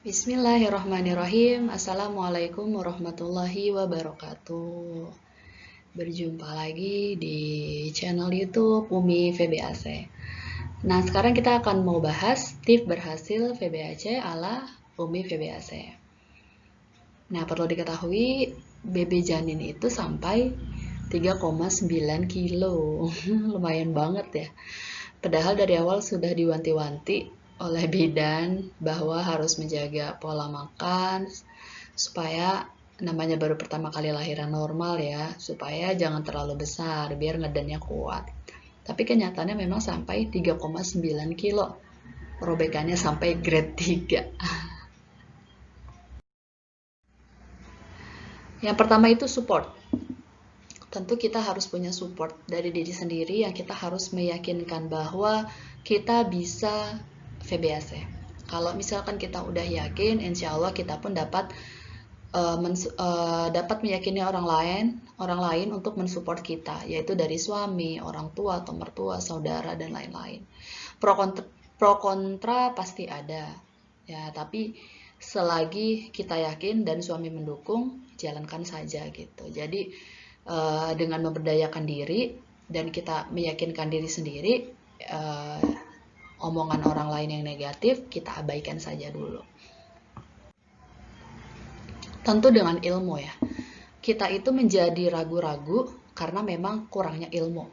Bismillahirrahmanirrahim. Assalamualaikum warahmatullahi wabarakatuh. Berjumpa lagi di channel YouTube Umi VBAC. Nah, sekarang kita akan mau bahas tips berhasil VBAC ala Umi VBAC. Nah, perlu diketahui BB janin itu sampai 3,9 kilo. Lumayan banget ya. Padahal dari awal sudah diwanti-wanti oleh bidan bahwa harus menjaga pola makan supaya namanya baru pertama kali lahiran normal ya, supaya jangan terlalu besar biar ngedannya kuat. Tapi kenyataannya memang sampai 3,9 kilo. Robekannya sampai grade 3. Yang pertama itu support. Tentu kita harus punya support dari diri sendiri yang kita harus meyakinkan bahwa kita bisa VBAC. Kalau misalkan kita udah yakin, insya Allah kita pun dapat meyakini orang lain untuk mensupport kita, yaitu dari suami, orang tua atau mertua, saudara dan lain-lain. Pro kontra pasti ada, ya. Tapi selagi kita yakin dan suami mendukung, jalankan saja gitu. Jadi dengan memberdayakan diri dan kita meyakinkan diri sendiri, omongan orang lain yang negatif kita abaikan saja dulu. Tentu dengan ilmu ya. Kita itu menjadi ragu-ragu karena memang kurangnya ilmu.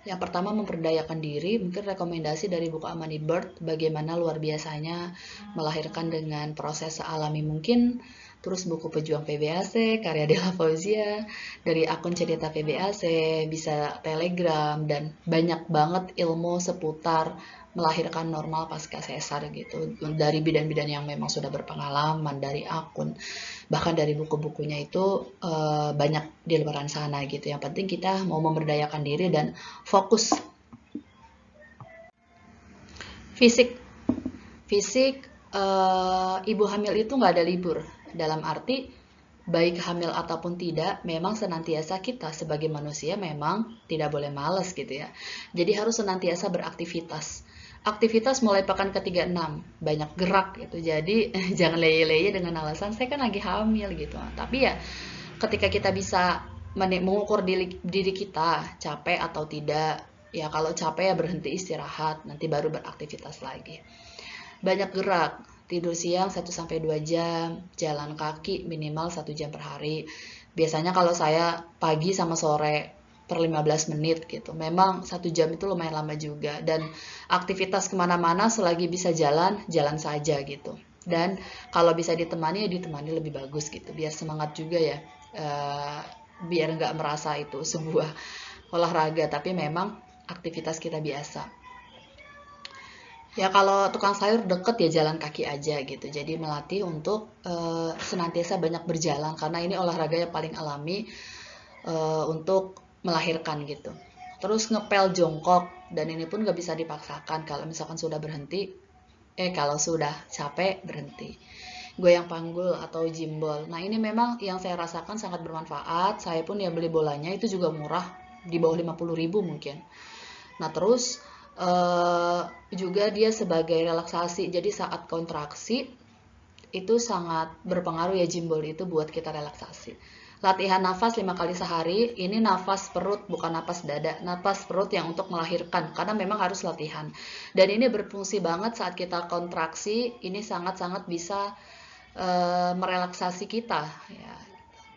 Yang pertama memperdayakan diri, mungkin rekomendasi dari buku Amani Birth, bagaimana luar biasanya melahirkan dengan proses alami mungkin. Terus buku Pejuang PBAC, karya Della Fauzia, dari akun cerita PBAC, bisa Telegram, dan banyak banget ilmu seputar melahirkan normal pasca sesar gitu. Dari bidan-bidan yang memang sudah berpengalaman, dari akun, bahkan dari buku-bukunya itu banyak di luar sana gitu. Yang penting kita mau memberdayakan diri dan fokus. Fisik, ibu hamil itu nggak ada libur. Dalam arti baik hamil ataupun tidak, memang senantiasa kita sebagai manusia memang tidak boleh malas gitu ya. Jadi harus senantiasa beraktivitas. Aktivitas mulai pekan ke-36, banyak gerak gitu. Jadi jangan leye-leye dengan alasan saya kan lagi hamil gitu. Tapi ya ketika kita bisa mengukur diri kita capek atau tidak, ya kalau capek ya berhenti istirahat, nanti baru beraktivitas lagi. Banyak gerak, tidur siang 1-2 jam, jalan kaki minimal 1 jam per hari. Biasanya kalau saya pagi sama sore per 15 menit gitu. Memang 1 jam itu lumayan lama juga. Dan aktivitas kemana-mana selagi bisa jalan, jalan saja gitu. Dan kalau bisa ditemani, ya ditemani lebih bagus gitu. Biar semangat juga ya. Biar nggak merasa itu sebuah olahraga, tapi memang aktivitas kita biasa. Ya kalau tukang sayur deket ya jalan kaki aja gitu. Jadi melatih untuk senantiasa banyak berjalan karena ini olahraga yang paling alami untuk melahirkan gitu. Terus ngepel jongkok dan ini pun gak bisa dipaksakan kalau misalkan sudah berhenti. Kalau sudah capek berhenti. Goyang panggul atau jimbol. Nah ini memang yang saya rasakan sangat bermanfaat. Saya pun ya beli bolanya itu juga murah di bawah 50.000 mungkin. Nah terus juga dia sebagai relaksasi, jadi saat kontraksi itu sangat berpengaruh ya jimbol itu buat kita relaksasi. Latihan nafas 5 kali sehari, ini nafas perut bukan nafas dada, nafas perut yang untuk melahirkan karena memang harus latihan. Dan ini berfungsi banget saat kita kontraksi, ini sangat-sangat bisa merelaksasi kita ya.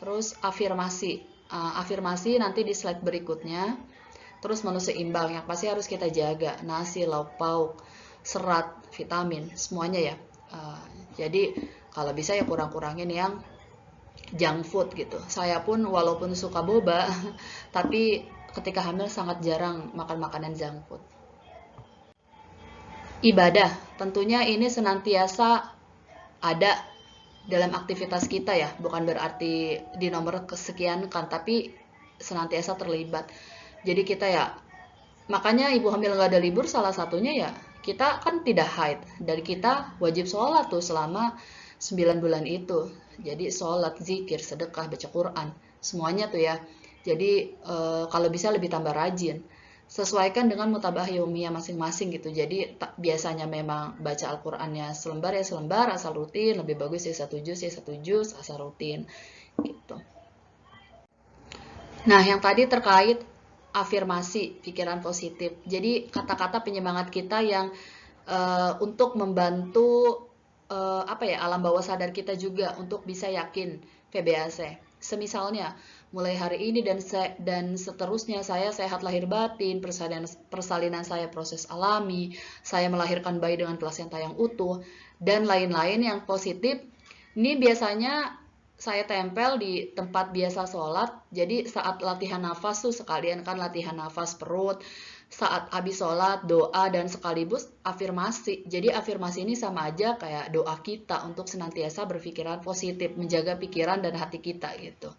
Terus afirmasi, afirmasi nanti di slide berikutnya. Terus menu seimbang yang pasti harus kita jaga, nasi, lauk pauk, serat, vitamin, semuanya ya. Jadi kalau bisa ya kurang-kurangin yang junk food gitu. Saya pun walaupun suka boba, tapi ketika hamil sangat jarang makan makanan junk food. Ibadah, tentunya ini senantiasa ada dalam aktivitas kita ya, bukan berarti di nomor kesekian kan, tapi senantiasa terlibat. Jadi kita ya, makanya ibu hamil nggak ada libur salah satunya ya, kita kan tidak haid. Dari kita wajib sholat tuh selama 9 bulan itu. Jadi sholat, zikir, sedekah, baca Quran, semuanya tuh ya. Jadi kalau bisa lebih tambah rajin. sesuaikan dengan mutabah yaumiyah masing-masing gitu. Jadi biasanya memang baca Al-Qur'annya selembar ya selembar asal rutin, lebih bagus ya 1 juz ya 1 juz asal rutin gitu. Nah, yang tadi terkait afirmasi pikiran positif. Jadi kata-kata penyemangat kita yang untuk membantu apa ya, alam bawah sadar kita juga untuk bisa yakin PBAC. Semisalnya, mulai hari ini dan seterusnya saya sehat lahir batin, persalinan saya proses alami, saya melahirkan bayi dengan plasenta yang utuh, dan lain-lain yang positif. Ini biasanya saya tempel di tempat biasa sholat, jadi saat latihan nafas tuh sekalian kan latihan nafas perut, saat habis sholat, doa, dan sekaligus afirmasi. Jadi afirmasi ini sama aja kayak doa kita untuk senantiasa berpikiran positif, menjaga pikiran dan hati kita gitu.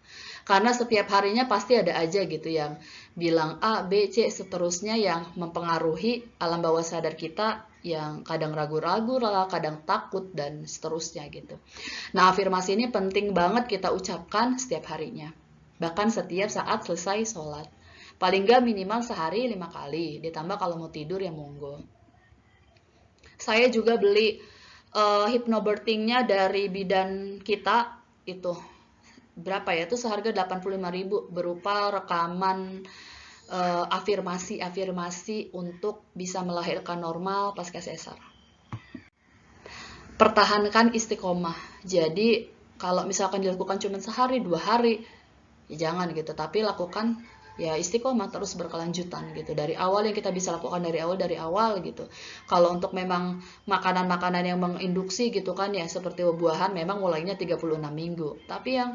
Karena setiap harinya pasti ada aja gitu yang bilang A, B, C, seterusnya yang mempengaruhi alam bawah sadar kita yang kadang ragu-ragu lah, kadang takut, dan seterusnya gitu. Nah, afirmasi ini penting banget kita ucapkan setiap harinya. Bahkan setiap saat selesai sholat. Paling nggak minimal sehari 5 kali. Ditambah kalau mau tidur ya monggo. Saya juga beli hypnobirthing-nya dari bidan kita. Itu berapa ya? Itu seharga 85.000 berupa rekaman afirmasi-afirmasi untuk bisa melahirkan normal pasca sesar. Pertahankan istiqomah. Jadi kalau misalkan dilakukan cuma sehari, 2 hari, ya jangan gitu. Tapi lakukan ya istiqomah terus berkelanjutan gitu. Dari awal yang kita bisa lakukan dari awal gitu. Kalau untuk memang makanan-makanan yang menginduksi gitu kan ya seperti buah-buahan memang mulainya 36 minggu. Tapi yang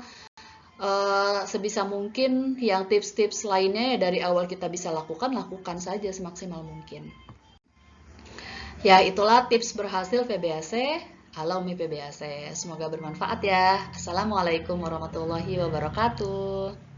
sebisa mungkin yang tips-tips lainnya ya dari awal kita bisa lakukan saja semaksimal mungkin. Ya, itulah tips berhasil PBAC. Halo Mi PBAC, semoga bermanfaat ya. Assalamualaikum warahmatullahi wabarakatuh.